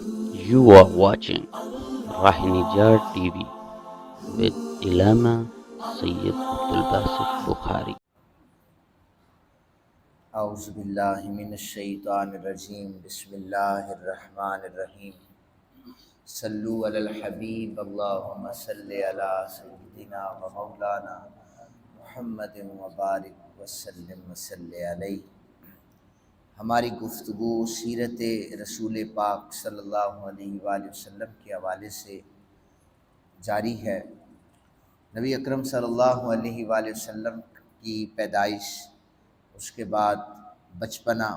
You are watching Rahinijar TV with Ilama Sayyid Abdul Basit Bukhari. اعوذ باللہ من الشیطان الرجیم بسم اللہ الرحمن الرحیم صلو علی الحبیب اللہم صلی علی سیدنا و مولانا محمد مبارک وسلم وصلی علیہ۔ ہماری گفتگو سیرت رسول پاک صلی اللہ علیہ وآلہ وسلم کے حوالے سے جاری ہے۔ نبی اکرم صلی اللہ علیہ وآلہ وسلم کی پیدائش، اس کے بعد بچپنا،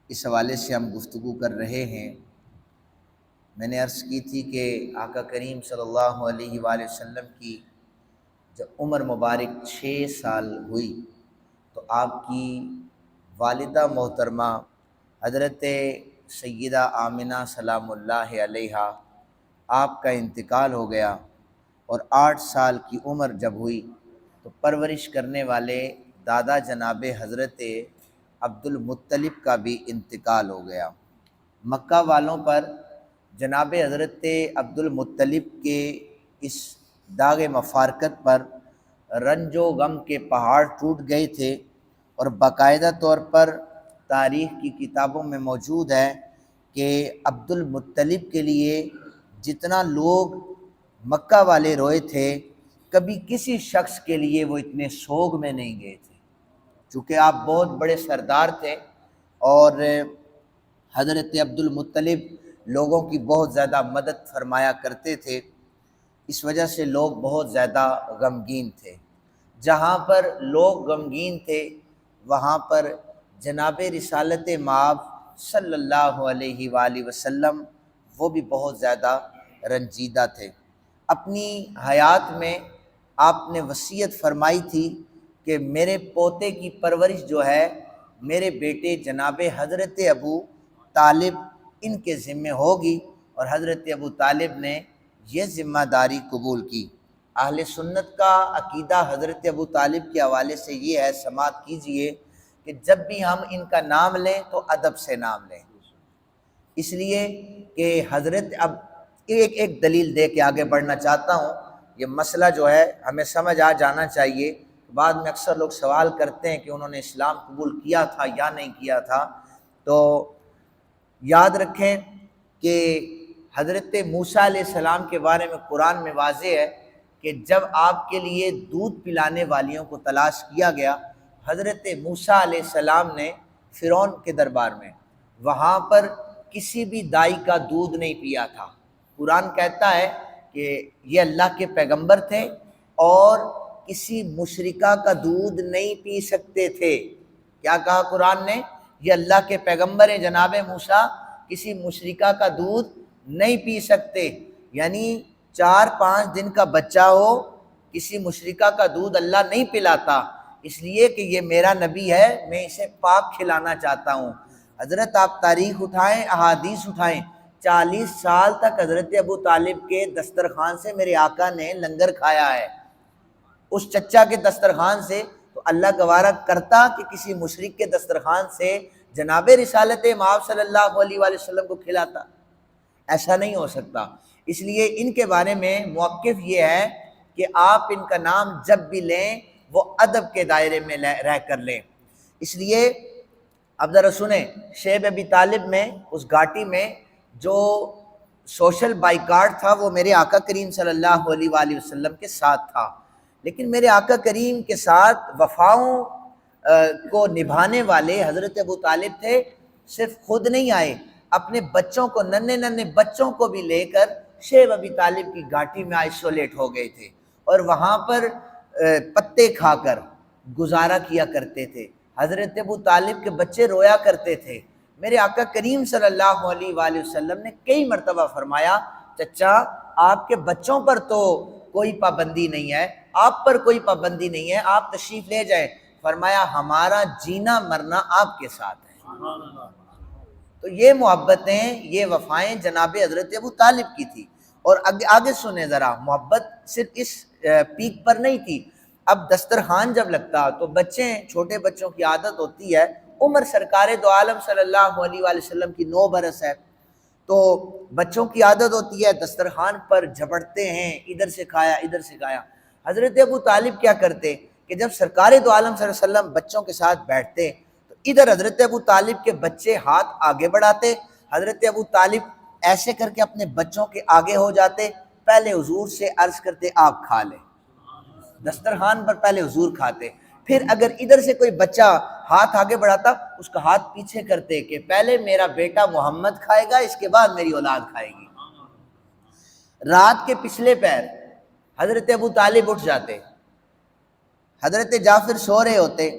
اس حوالے سے ہم گفتگو کر رہے ہیں۔ میں نے عرض کی تھی کہ آقا کریم صلی اللہ علیہ وآلہ وسلم کی جب عمر مبارک 6 سال ہوئی تو آپ کی والدہ محترمہ حضرت سیدہ آمنہ سلام اللہ علیہا، آپ کا انتقال ہو گیا، اور 8 سال کی عمر جب ہوئی تو پرورش کرنے والے دادا جناب حضرت عبد المطلب کا بھی انتقال ہو گیا۔ مکہ والوں پر جناب حضرت عبد المطلب کے اس داغ مفارقت پر رنج و غم کے پہاڑ ٹوٹ گئے تھے، اور باقاعدہ طور پر تاریخ کی کتابوں میں موجود ہے کہ عبد المطلب کے لیے جتنا لوگ مکہ والے روئے تھے، کبھی کسی شخص کے لیے وہ اتنے سوگ میں نہیں گئے تھے، چونکہ آپ بہت بڑے سردار تھے اور حضرت عبد المطلب لوگوں کی بہت زیادہ مدد فرمایا کرتے تھے۔ اس وجہ سے لوگ بہت زیادہ غمگین تھے۔ جہاں پر لوگ غمگین تھے وہاں پر جناب رسالت مآب صلی اللہ علیہ وآلہ وسلم وہ بھی بہت زیادہ رنجیدہ تھے۔ اپنی حیات میں آپ نے وصیت فرمائی تھی کہ میرے پوتے کی پرورش جو ہے میرے بیٹے جناب حضرت ابو طالب ان کے ذمہ ہوگی، اور حضرت ابو طالب نے یہ ذمہ داری قبول کی۔ اہل سنت کا عقیدہ حضرت ابو طالب کے حوالے سے یہ ہے، سماعت کیجئے، کہ جب بھی ہم ان کا نام لیں تو ادب سے نام لیں، اس لیے کہ حضرت اب ایک دلیل دے کے آگے بڑھنا چاہتا ہوں۔ یہ مسئلہ جو ہے ہمیں سمجھ آ جانا چاہیے۔ بعد میں اکثر لوگ سوال کرتے ہیں کہ انہوں نے اسلام قبول کیا تھا یا نہیں کیا تھا، تو یاد رکھیں کہ حضرت موسیٰ علیہ السلام کے بارے میں قرآن میں واضح ہے کہ جب آپ کے لیے دودھ پلانے والیوں کو تلاش کیا گیا، حضرت موسیٰ علیہ السلام نے فرعون کے دربار میں وہاں پر کسی بھی دائی کا دودھ نہیں پیا تھا۔ قرآن کہتا ہے کہ یہ اللہ کے پیغمبر تھے اور کسی مشرکہ کا دودھ نہیں پی سکتے تھے۔ کیا کہا قرآن نے؟ یہ اللہ کے پیغمبر ہیں جناب موسیٰ، کسی مشرکہ کا دودھ نہیں پی سکتے، یعنی 4-5 دن کا بچہ ہو کسی مشرکہ کا دودھ اللہ نہیں پلاتا، اس لیے کہ یہ میرا نبی ہے، میں اسے پاک کھلانا چاہتا ہوں۔ حضرت آپ تاریخ اٹھائیں، احادیث اٹھائیں، 40 سال تک حضرت ابو طالب کے دسترخوان سے میرے آقا نے لنگر کھایا ہے، اس چچا کے دسترخوان سے۔ تو اللہ گوارا کرتا کہ کسی مشرک کے دسترخوان سے جناب رسالت مآب صلی اللہ علیہ وآلہ وسلم کو کھلاتا؟ ایسا نہیں ہو سکتا۔ اس لیے ان کے بارے میں موقف یہ ہے کہ آپ ان کا نام جب بھی لیں وہ ادب کے دائرے میں رہ کر لیں۔ اس لیے اب ذرا سنیں، شیب ابی طالب میں اس گھاٹی میں جو سوشل بائیکاٹ تھا وہ میرے آقا کریم صلی اللہ علیہ وآلہ وسلم کے ساتھ تھا، لیکن میرے آقا کریم کے ساتھ وفاؤں کو نبھانے والے حضرت ابو طالب تھے۔ صرف خود نہیں آئے، اپنے بچوں کو، ننھے بچوں کو بھی لے کر شیب ابی طالب کی گھاٹی میں آئسولیٹ ہو گئے تھے، اور وہاں پر پتے کھا کر گزارا کیا کرتے تھے۔ حضرت ابو طالب کے بچے رویا کرتے تھے۔ میرے آقا کریم صلی اللہ علیہ وآلہ وسلم نے کئی مرتبہ فرمایا، چچا آپ کے بچوں پر تو کوئی پابندی نہیں ہے، آپ پر کوئی پابندی نہیں ہے، آپ تشریف لے جائیں۔ فرمایا ہمارا جینا مرنا آپ کے ساتھ ہے۔ تو یہ محبتیں، یہ وفائیں جناب حضرت ابو طالب کی تھی۔ اور آگے سنیں ذرا، محبت صرف اس پیک پر نہیں تھی۔ اب دسترخوان جب لگتا تو بچے، چھوٹے بچوں کی عادت ہوتی ہے، عمر سرکار دو عالم صلی اللہ علیہ وآلہ وسلم کی 9 برس ہے، تو بچوں کی عادت ہوتی ہے دسترخوان پر جھپٹتے ہیں، ادھر سے کھایا ادھر سے کھایا۔ حضرت ابو طالب کیا کرتے کہ جب سرکار دو عالم صلی اللہ علیہ وسلم بچوں کے ساتھ بیٹھتے تو ادھر حضرت ابو طالب کے بچے ہاتھ آگے بڑھاتے، حضرت ابو طالب ایسے کر کے اپنے بچوں کے آگے ہو جاتے، پہلے حضور سے عرض کرتے آپ کھا لیں، دسترخوان پر پہلے حضور کھاتے، پھر اگر ادھر سے کوئی بچہ ہاتھ آگے بڑھاتا اس کا ہاتھ پیچھے کرتے کہ پہلے میرا بیٹا محمد کھائے گا، اس کے بعد میری اولاد کھائے گی۔ رات کے پچھلے پہر حضرت ابو طالب اٹھ جاتے، حضرت جعفر سو رہے ہوتے،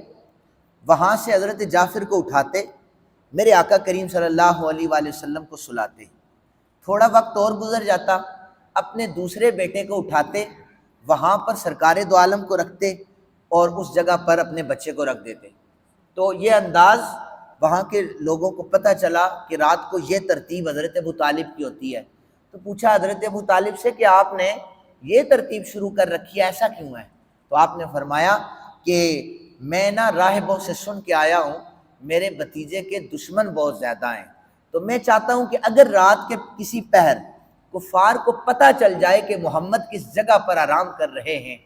وہاں سے حضرت جعفر کو اٹھاتے، میرے آقا کریم صلی اللہ علیہ وآلہ وسلم کو سلاتے، تھوڑا وقت اور گزر جاتا، اپنے دوسرے بیٹے کو اٹھاتے، وہاں پر سرکار دو عالم کو رکھتے اور اس جگہ پر اپنے بچے کو رکھ دیتے۔ تو یہ انداز وہاں کے لوگوں کو پتہ چلا کہ رات کو یہ ترتیب حضرت ابو طالب کی ہوتی ہے، تو پوچھا حضرت ابو طالب سے کہ آپ نے یہ ترتیب شروع کر رکھی ہے، ایسا کیوں ہے؟ تو آپ نے فرمایا کہ میں راہبوں سے سن کے آیا ہوں میرے بھتیجے کے دشمن بہت زیادہ ہیں، تو میں چاہتا ہوں کہ اگر رات کے کسی پہر کفار کو پتہ چل جائے کہ محمد کس جگہ پر آرام کر رہے ہیں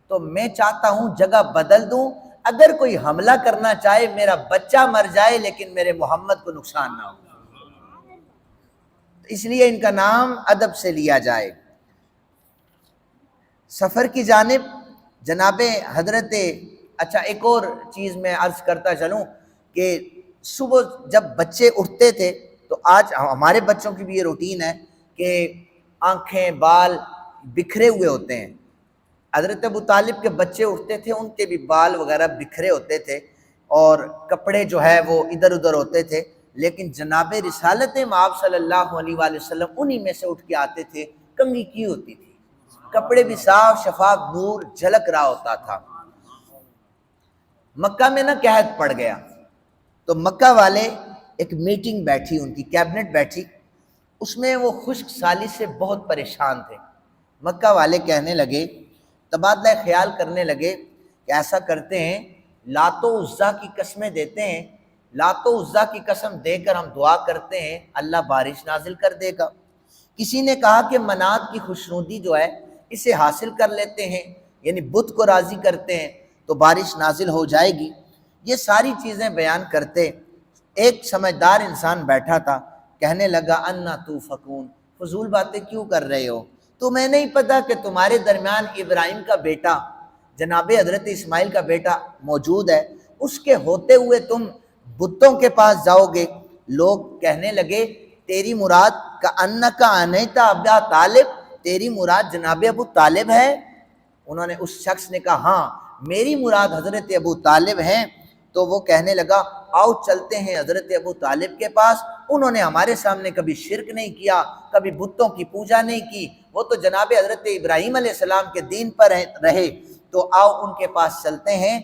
تو میں چاہتا ہوں جگہ بدل دوں، اگر کوئی حملہ کرنا چاہے میرا بچہ مر جائے لیکن میرے محمد کو نقصان نہ ہو، اس لیے ان کا نام ادب سے لیا جائے۔ سفر کی جانب جناب حضرت، اچھا ایک اور چیز میں عرض کرتا چلوں کہ صبح جب بچے اٹھتے تھے تو آج ہمارے بچوں کی بھی یہ روٹین ہے کہ آنکھیں بال بکھرے ہوئے ہوتے ہیں، حضرت ابو طالب کے بچے اٹھتے تھے ان کے بھی بال وغیرہ بکھرے ہوتے تھے اور کپڑے جو ہے وہ ادھر ادھر ہوتے تھے، لیکن جناب رسالت مآب صلی اللہ علیہ وآلہ وسلم انہی میں سے اٹھ کے آتے تھے، کنگھی کی ہوتی تھی، کپڑے بھی صاف شفاف نور جھلک رہا ہوتا تھا۔ مکہ میں قحط پڑ گیا تو مکہ والے ایک میٹنگ بیٹھی، ان کی کیبنٹ بیٹھی، اس میں وہ خشک سالی سے بہت پریشان تھے۔ مکہ والے کہنے لگے، تبادلہ خیال کرنے لگے کہ ایسا کرتے ہیں لات و عزیٰ کی قسمیں دیتے ہیں، لات و عزیٰ کی قسم دے کر ہم دعا کرتے ہیں اللہ بارش نازل کر دے گا۔ کسی نے کہا کہ منات کی خوشنودی جو ہے اسے حاصل کر لیتے ہیں، یعنی بت کو راضی کرتے ہیں تو بارش نازل ہو جائے گی۔ یہ ساری چیزیں بیان کرتے ایک سمجھدار انسان بیٹھا تھا، کہنے لگا انا تو فکون، فضول باتیں کیوں کر رہے ہو؟ تمہیں نہیں پتا کہ تمہارے درمیان ابراہیم کا بیٹا جناب حضرت اسماعیل کا بیٹا موجود ہے، اس کے ہوتے ہوئے تم بتوں کے پاس جاؤ گے؟ لوگ کہنے لگے تیری مراد کا انکا انیتا ابا طالب، تیری مراد جناب ابو طالب ہے؟ انہوں نے، اس شخص نے کہا ہاں میری مراد حضرت ابو طالب ہیں۔ تو وہ کہنے لگا آؤ چلتے ہیں حضرت ابو طالب کے پاس، انہوں نے ہمارے سامنے کبھی شرک نہیں کیا، کبھی بتوں کی پوجا نہیں کی، وہ تو جناب حضرت ابراہیم علیہ السلام کے دین پر رہے، تو آؤ ان کے پاس چلتے ہیں،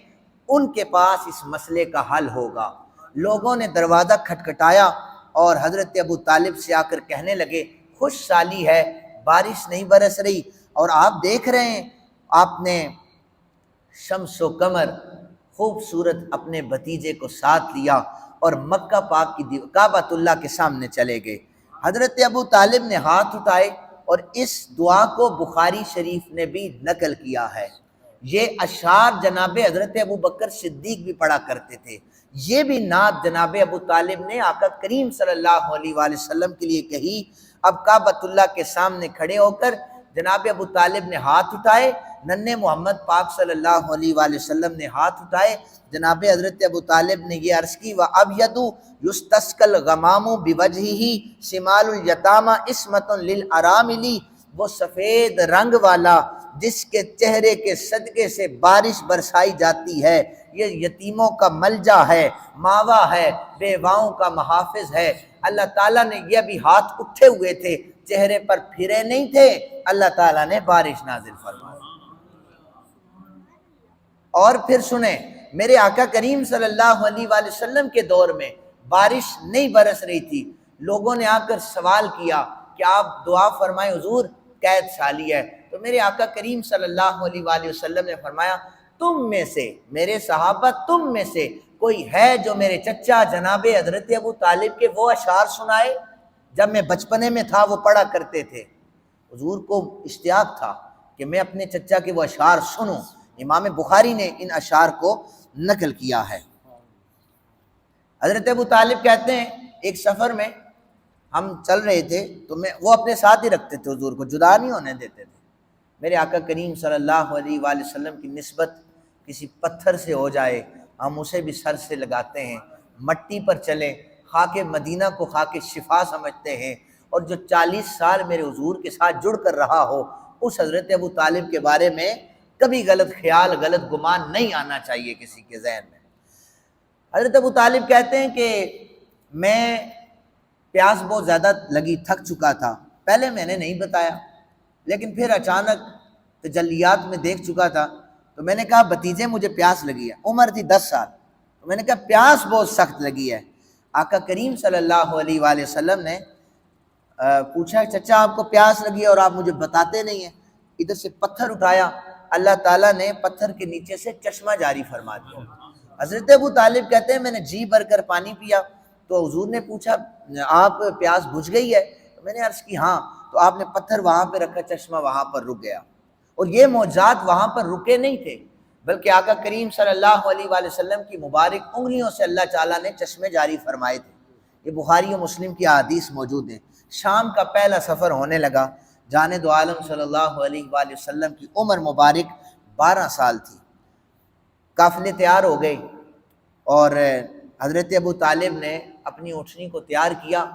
ان کے پاس اس مسئلے کا حل ہوگا۔ لوگوں نے دروازہ کھٹکھٹایا اور حضرت ابو طالب سے آ کر کہنے لگے خوش سالی ہے، بارش نہیں برس رہی، اور آپ دیکھ رہے ہیں آپ نے شمس و قمر خوبصورت اپنے بھتیجے کو ساتھ لیا اور مکہ پاک کی کعبۃ اللہ کے سامنے چلے گئے۔ حضرت ابو طالب نے ہاتھ اٹھائے اور اس دعا کو بخاری شریف نے بھی نقل کیا ہے۔ یہ اشعار جناب حضرت ابو بکر صدیق بھی پڑھا کرتے تھے، یہ بھی نعت جناب ابو طالب نے آقا کریم صلی اللہ علیہ وآلہ وسلم کے لیے کہی۔ اب کعبۃ اللہ کے سامنے کھڑے ہو کر جناب ابو طالب نے ہاتھ اٹھائے، ننھے محمد پاک صلی اللہ علیہ وآلہ وسلم نے ہاتھ اٹھائے، جناب حضرت ابو طالب نے یہ عرض کی وَأَبْيَضُ يُسْتَسْقَى الْغَمَامُ بِوَجْهِهِ شِمَالُ الْيَتَامَى عِصْمَةٌ لِلْأَرَامِلِ، وہ سفید رنگ والا جس کے چہرے کے صدقے سے بارش برسائی جاتی ہے، یہ یتیموں کا ملجا ہے، ماوا ہے، بیواؤں کا محافظ ہے۔ اللہ تعالیٰ نے یہ بھی ہاتھ اٹھے ہوئے تھے، چہرے پر پھرے نہیں تھے، اللہ تعالیٰ نے بارش نازل فرمائی۔ اور پھر سنیں، میرے آقا کریم صلی اللہ علیہ وآلہ وسلم کے دور میں بارش نہیں برس رہی تھی، لوگوں نے آ کر سوال کیا کہ آپ دعا فرمائیں حضور قحط سالی ہے، تو میرے آقا کریم صلی اللہ علیہ وآلہ وسلم نے فرمایا تم میں سے، میرے صحابہ تم میں سے کوئی ہے جو میرے چچا جناب حضرت ابو طالب کے وہ اشعار سنائے جب میں بچپنے میں تھا وہ پڑھا کرتے تھے۔ حضور کو اشتیاق تھا کہ میں اپنے چچا کے وہ اشعار سنوں۔ امام بخاری نے ان اشعار کو نقل کیا ہے۔ حضرت ابو طالب کہتے ہیں ایک سفر میں ہم چل رہے تھے تو وہ اپنے ساتھ ہی رکھتے تھے، حضور کو جدا نہیں ہونے دیتے تھے۔ میرے آقا کریم صلی اللہ علیہ وآلہ وسلم کی نسبت کسی پتھر سے ہو جائے ہم اسے بھی سر سے لگاتے ہیں، مٹی پر چلیں، خاک مدینہ کو خاک شفا سمجھتے ہیں، اور جو 40 سال میرے حضور کے ساتھ جڑ کر رہا ہو اس حضرت ابو طالب کے بارے میں کبھی غلط خیال غلط گمان نہیں آنا چاہیے کسی کے ذہن میں۔ حضرت ابو طالب کہتے ہیں کہ میں پیاس بہت زیادہ لگی، تھک چکا تھا، پہلے میں نے نہیں بتایا لیکن پھر اچانک تجلیات میں دیکھ چکا تھا تو میں نے کہا بھتیجے مجھے پیاس لگی ہے، عمر تھی 10 سال، تو میں نے کہا پیاس بہت سخت لگی ہے۔ آقا کریم صلی اللہ علیہ وآلہ وسلم نے پوچھا چچا آپ کو پیاس لگی ہے اور آپ مجھے بتاتے نہیں ہیں؟ ادھر سے پتھر اٹھایا، اللہ تعالیٰ نے پتھر کے نیچے سے چشمہ جاری فرما دیا۔ حضرت ابو طالب کہتے ہیں میں نے جی بھر کر پانی پیا تو حضور نے پوچھا آپ پیاس بجھ گئی ہے؟ تو میں نے عرض کی ہاں، تو آپ نے پتھر وہاں پہ رکھا، چشمہ وہاں پر رک گیا۔ اور یہ معجزات وہاں پر رکے نہیں تھے بلکہ آقا کریم صلی اللہ علیہ وآلہ وسلم کی مبارک انگلیوں سے اللہ تعالیٰ نے چشمے جاری فرمائے تھے۔ یہ بخاری و مسلم کی احادیث موجود ہیں۔ شام کا پہلا سفر ہونے لگا، جانے دو عالم صلی اللہ علیہ وآلہ وسلم کی عمر مبارک 12 سال تھی۔ قافلے تیار ہو گئے اور حضرت ابو طالب نے اپنی اونٹنی کو تیار کیا۔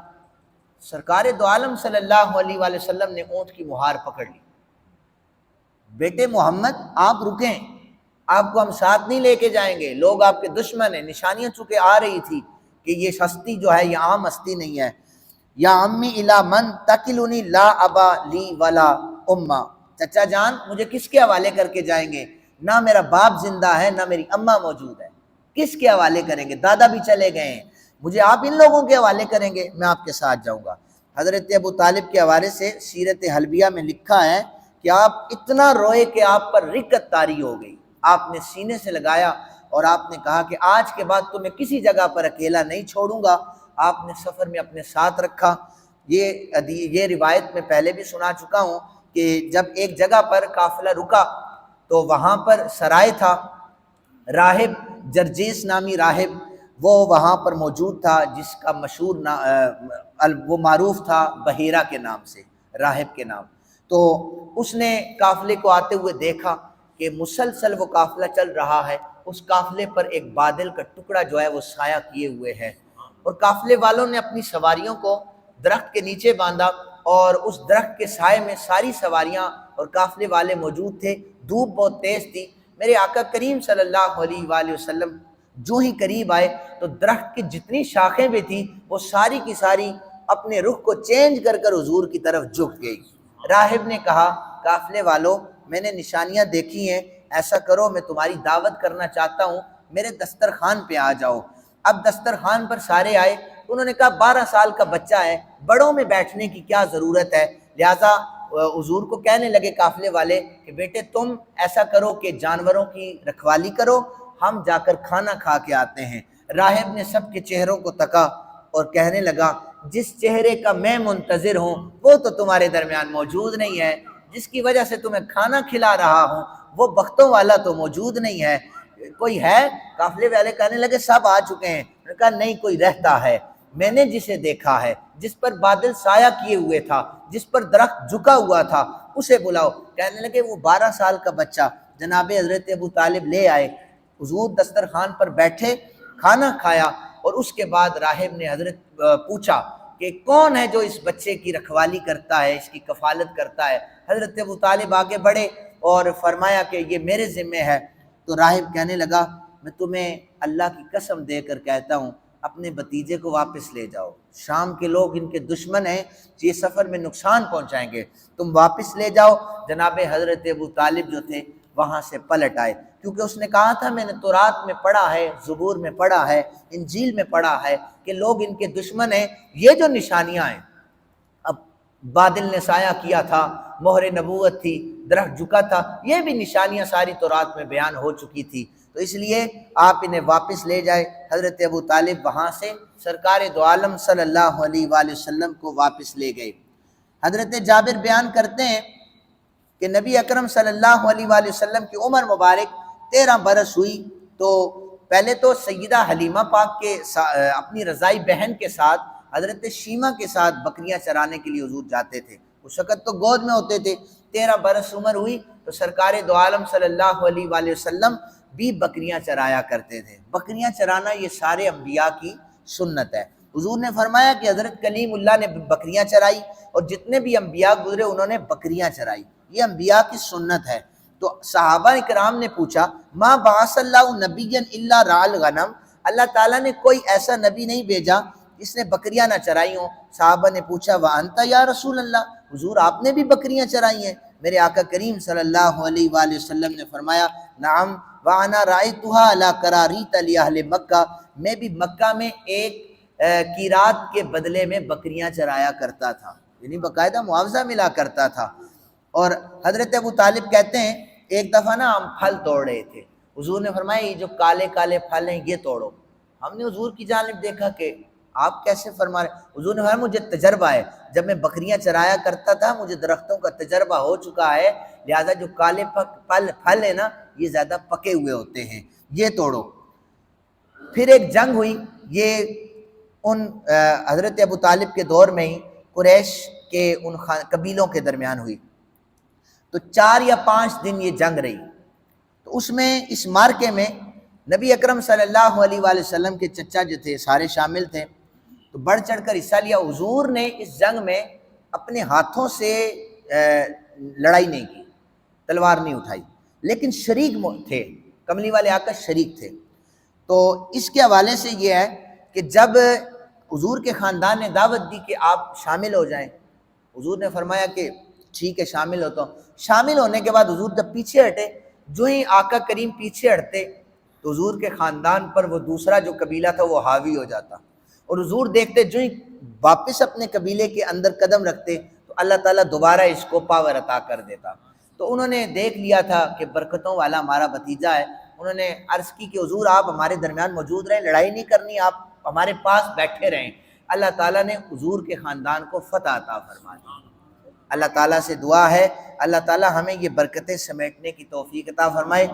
سرکار دو عالم صلی اللہ علیہ وآلہ وسلم نے اونٹ کی مہار پکڑ لی، بیٹے محمد آپ رکیں، آپ کو ہم ساتھ نہیں لے کے جائیں گے، لوگ آپ کے دشمن ہیں۔ نشانیاں چونکہ آ رہی تھی کہ یہ ہستی جو ہے یہ عام ہستی نہیں ہے۔ یا امی الا من تکلنی لا ابا لی ولا امہ، چچا جان مجھے کس کے حوالے کر کے جائیں گے؟ نہ میرا باپ زندہ ہے نہ میری اماں موجود ہے، کس کے حوالے کریں گے؟ دادا بھی چلے گئے ہیں، مجھے آپ ان لوگوں کے حوالے کریں گے؟ میں آپ کے ساتھ جاؤں گا۔ حضرت ابو طالب کے حوالے سے سیرت حلبیہ میں لکھا ہے کہ آپ اتنا روئے کہ آپ پر رقت طاری ہو گئی، آپ نے سینے سے لگایا اور آپ نے کہا کہ آج کے بعد تمہیں کسی جگہ پر اکیلا نہیں چھوڑوں گا۔ آپ نے سفر میں اپنے ساتھ رکھا۔ یہ روایت میں پہلے بھی سنا چکا ہوں کہ جب ایک جگہ پر قافلہ رکا تو وہاں پر سرائے تھا، راہب جرجیس نامی راہب وہ وہاں پر موجود تھا، جس کا مشہور وہ معروف تھا بحیرہ کے نام سے، راہب کے نام۔ تو اس نے قافلے کو آتے ہوئے دیکھا کہ مسلسل وہ قافلہ چل رہا ہے، اس قافلے پر ایک بادل کا ٹکڑا جو ہے وہ سایہ کیے ہوئے ہے، اور قافلے والوں نے اپنی سواریوں کو درخت کے نیچے باندھا اور اس درخت کے سائے میں ساری سواریاں اور قافلے والے موجود تھے۔ دھوپ بہت تیز تھی۔ میرے آقا کریم صلی اللہ علیہ وآلہ وسلم جو ہی قریب آئے تو درخت کی جتنی شاخیں بھی تھیں وہ ساری کی ساری اپنے رخ کو چینج کر کر حضور کی طرف جھک گئی۔ راہب نے کہا قافلے والوں میں نے نشانیاں دیکھی ہیں، ایسا کرو میں تمہاری دعوت کرنا چاہتا ہوں، میرے دسترخوان پہ آ جاؤ۔ اب دسترخوان پر سارے آئے، انہوں نے کہا 12 سال کا بچہ ہے، بڑوں میں بیٹھنے کی کیا ضرورت ہے؟ لہٰذا حضور کو کہنے لگے قافلے والے کہ بیٹے تم ایسا کرو کہ جانوروں کی رکھوالی کرو، ہم جا کر کھانا کھا کے آتے ہیں۔ راہب نے سب کے چہروں کو تکا اور کہنے لگا جس چہرے کا میں منتظر ہوں وہ تو تمہارے درمیان موجود نہیں ہے، جس کی وجہ سے تمہیں کھانا کھلا رہا ہوں وہ بختوں والا تو موجود نہیں ہے، کوئی ہے؟ قافلے والے کہنے لگے سب آ چکے ہیں۔ انہوں نے کہا نہیں کوئی رہتا ہے، میں نے جسے دیکھا ہے، جس پر بادل سایہ کیے ہوئے تھا، جس پر درخت جھکا ہوا تھا، اسے بلاؤ۔ کہنے لگے وہ 12 سال کا بچہ۔ جناب حضرت ابو طالب لے آئے، حضور دسترخوان پر بیٹھے، کھانا کھایا، اور اس کے بعد راہب نے حضرت پوچھا کہ کون ہے جو اس بچے کی رکھوالی کرتا ہے، اس کی کفالت کرتا ہے؟ حضرت ابو طالب آگے بڑھے اور فرمایا کہ یہ میرے ذمہ ہے۔ تو راہب کہنے لگا میں تمہیں اللہ کی قسم دے کر کہتا ہوں اپنے بھتیجے کو واپس لے جاؤ، شام کے لوگ ان کے دشمن ہیں، یہ سفر میں نقصان پہنچائیں گے، تم واپس لے جاؤ۔ جناب حضرت ابو طالب جو تھے وہاں سے پلٹ آئے، کیونکہ اس نے کہا تھا میں نے تورات میں پڑھا ہے، زبور میں پڑھا ہے، انجیل میں پڑھا ہے کہ لوگ ان کے دشمن ہیں۔ یہ جو نشانیاں ہیں، اب بادل نے سایہ کیا تھا، مہر نبوت تھی، درخت جھکا تھا، یہ بھی نشانیاں ساری تورات میں بیان ہو چکی تھی۔ تو اس لیے آپ انہیں واپس لے جائے۔ حضرت ابو طالب وہاں سے سرکار دو عالم صلی اللہ علیہ وآلہ وسلم کو واپس لے گئے۔ حضرت جابر بیان کرتے ہیں کہ نبی اکرم صلی اللہ علیہ وآلہ وسلم کی عمر مبارک 13 برس ہوئی تو پہلے تو سیدہ حلیمہ پاک کے اپنی رضائی بہن کے ساتھ حضرت شیمہ کے ساتھ بکریاں چرانے کے لیے حضور جاتے تھے، اس وقت تو گود میں ہوتے تھے۔ 13 برس عمر ہوئی تو سرکار دو عالم صلی اللہ علیہ وآلہ وسلم بھی بکریاں چرایا کرتے تھے۔ بکریاں چرانا یہ سارے انبیاء کی سنت ہے۔ حضور نے فرمایا کہ حضرت کلیم اللہ نے بکریاں چرائی اور جتنے بھی انبیاء گزرے انہوں نے بکریاں چرائی، یہ انبیاء کی سنت ہے۔ تو صحابہ اکرام نے پوچھا ما بعث اللہ نبی الا رعى الغنم، اللہ تعالیٰ نے کوئی ایسا نبی نہیں بھیجا جس نے بکریاں نہ چرائی ہوں۔ صحابہ نے پوچھا وانت یا رسول اللہ، حضور آپ نے بھی بکریاں چرائی ہیں؟ میرے آقا کریم صلی اللہ علیہ وآلہ وسلم نے فرمایا نعم وانا رأيتها على قراريط لأهل مکہ، میں بھی مکہ میں ایک قیراط کے بدلے میں بکریاں چرایا کرتا تھا، یعنی باقاعدہ معاوضہ ملا کرتا تھا۔ اور حضرت ابو طالب کہتے ہیں ایک دفعہ نا ہم پھل توڑ رہے تھے، حضور نے فرمایا یہ جو کالے کالے پھل ہیں یہ توڑو۔ ہم نے حضور کی جانب دیکھا کہ آپ کیسے فرما رہے؟ حضور نے فرمایا مجھے تجربہ ہے، جب میں بکریاں چرایا کرتا تھا مجھے درختوں کا تجربہ ہو چکا ہے، لہذا جو کالے پھل ہیں نا یہ زیادہ پکے ہوئے ہوتے ہیں، یہ توڑو۔ پھر ایک جنگ ہوئی، یہ ان حضرت ابو طالب کے دور میں ہی قریش کے ان قبیلوں کے درمیان ہوئی، تو 4 یا 5 دن یہ جنگ رہی۔ تو اس میں اس مارکے میں نبی اکرم صلی اللہ علیہ وآلہ وسلم کے چچا جو تھے سارے شامل تھے، تو بڑھ چڑھ کر حصہ لیا۔ حضور نے اس جنگ میں اپنے ہاتھوں سے لڑائی نہیں کی، تلوار نہیں اٹھائی، لیکن شریک تھے، کملی والے آقا شریک تھے۔ تو اس کے حوالے سے یہ ہے کہ جب حضور کے خاندان نے دعوت دی کہ آپ شامل ہو جائیں، حضور نے فرمایا کہ ٹھیک ہے شامل ہوتا ہوں۔ شامل ہونے کے بعد حضور جب پیچھے ہٹے، جو ہی آقا کریم پیچھے ہٹتے تو حضور کے خاندان پر وہ دوسرا جو قبیلہ تھا وہ حاوی ہو جاتا، اور حضور دیکھتے جو ہی واپس اپنے قبیلے کے اندر قدم رکھتے تو اللہ تعالیٰ دوبارہ اس کو پاور عطا کر دیتا۔ تو انہوں نے دیکھ لیا تھا کہ برکتوں والا ہمارا بھتیجا ہے، انہوں نے عرض کی کہ حضور آپ ہمارے درمیان موجود رہیں، لڑائی نہیں کرنی، آپ ہمارے پاس بیٹھے رہیں۔ اللہ تعالیٰ نے حضور کے خاندان کو فتح عطا فرما دی۔ اللہ تعالیٰ سے دعا ہے اللہ تعالیٰ ہمیں یہ برکتیں سمیٹنے کی توفیق عطا فرمائے۔